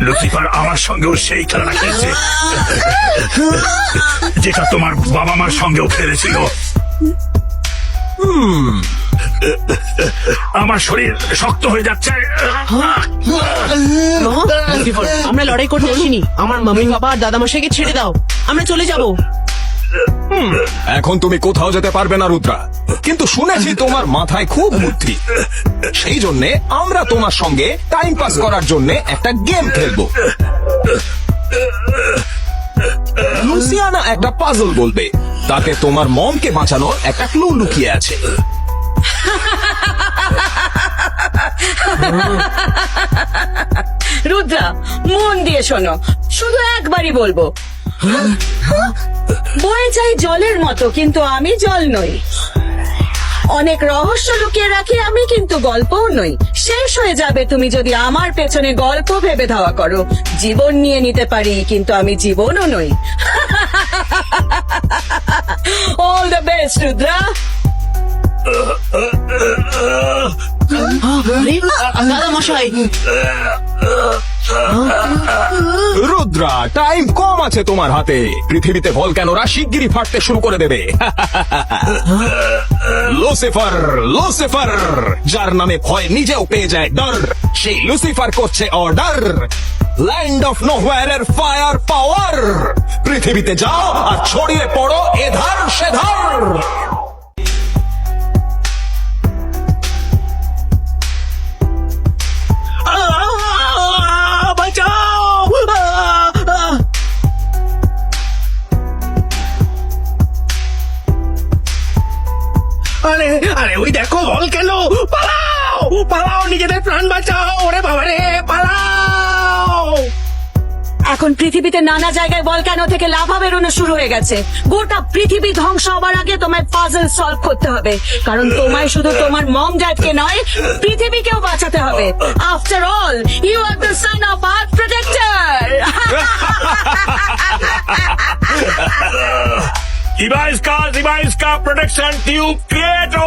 Lucifer আমার সঙ্গেও সেই খেলাটা খেলছে, যেটা তোমার বাবা মার সঙ্গেও খেলেছিল। আমার শরীর শক্ত হয়ে যাচ্ছে। আমরা লড়াই করতে আসিনি। আমার মাম্মি বাবা আর দাদামশাইকে ছেড়ে দাও, আমরা চলে যাব। এখন তুমি কোথাও যেতে পারবে না রুদ্রা, কিন্তু শুনেছি তোমার মাথায় খুব বুদ্ধি। সেই জন্য আমরা তোমার সঙ্গে টাইম পাস করার জন্য একটা গেম খেলবো। লুসিয়ানা একটা পাজল বলবে, তাতে তোমার মমকে বাঁচানোর একটা ক্লু লুকিয়ে আছে। রুদ্রা, মন দিয়ে শোনো, শুধু একবারই বলবো। বয়ে যাই জলের মতো, কিন্তু আমি জল নই। অনেক রহস্য লুকিয়ে রাখি আমি, কিন্তু গল্পও নই। শেষ হয়ে যাবে তুমি যদি আমার পেছনে গল্প ভেবে ধাওয়া করো। জীবন নিয়ে নিতে পারি, কিন্তু আমি জীবনও নই। All the best Rudra. দাদামশাই, রুদ্রা, টাইম কম আছে তোমার হাতে। পৃথিবীতে ভলক্যানোরা শিগগিরই ফাটতে শুরু করে দেবে। লুসিফার, লুসিফার, যার নামে ভয় নিজেও পেয়ে যায় ডর, সেই লুসিফার করছে অর্ডার। ল্যান্ড অফ নোহোয়্যার এর ফায়ার পাওয়ার। পৃথিবীতে যাও আর ছড়িয়ে পড়ো এধার সেধার। আরে আরে, ওই দেখো ভলক্যানো! পালাও পালাও, নিজেদের প্রাণ বাঁচাও! ওরে বাবা রে, পালাও! এখন পৃথিবীতে নানা জায়গায় ভলক্যানো থেকে লাভা বেরোনো শুরু হয়ে গেছে। গোটা পৃথিবী ধ্বংস হবার আগে তোমায় পাজল সলভ করতে হবে, কারণ তোমায় শুধু তোমার মম ড্যাডকে নয়, পৃথিবীকেও বাঁচাতে হবে। After all, you are the son of earth protector. ইবাইস্কা প্রোটেকশন টিউব ক্রিয়েটো।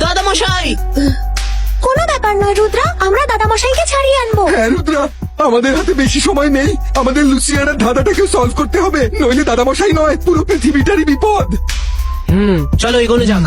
দাদামশাই, কোনো ব্যাপার নয় রুদ্রা, আমরা দাদামশাইকে ছাড়িয়ে আনবো। হ্যাঁ রুদ্রা, আমাদের হাতে বেশি সময় নেই। আমাদের লুসিয়ানার ধাঁধাটাকে সলভ করতে হবে, নইলে দাদামশাই নয়, পুরো পৃথিবীটারই বিপদ। চলো এগোনো যাক।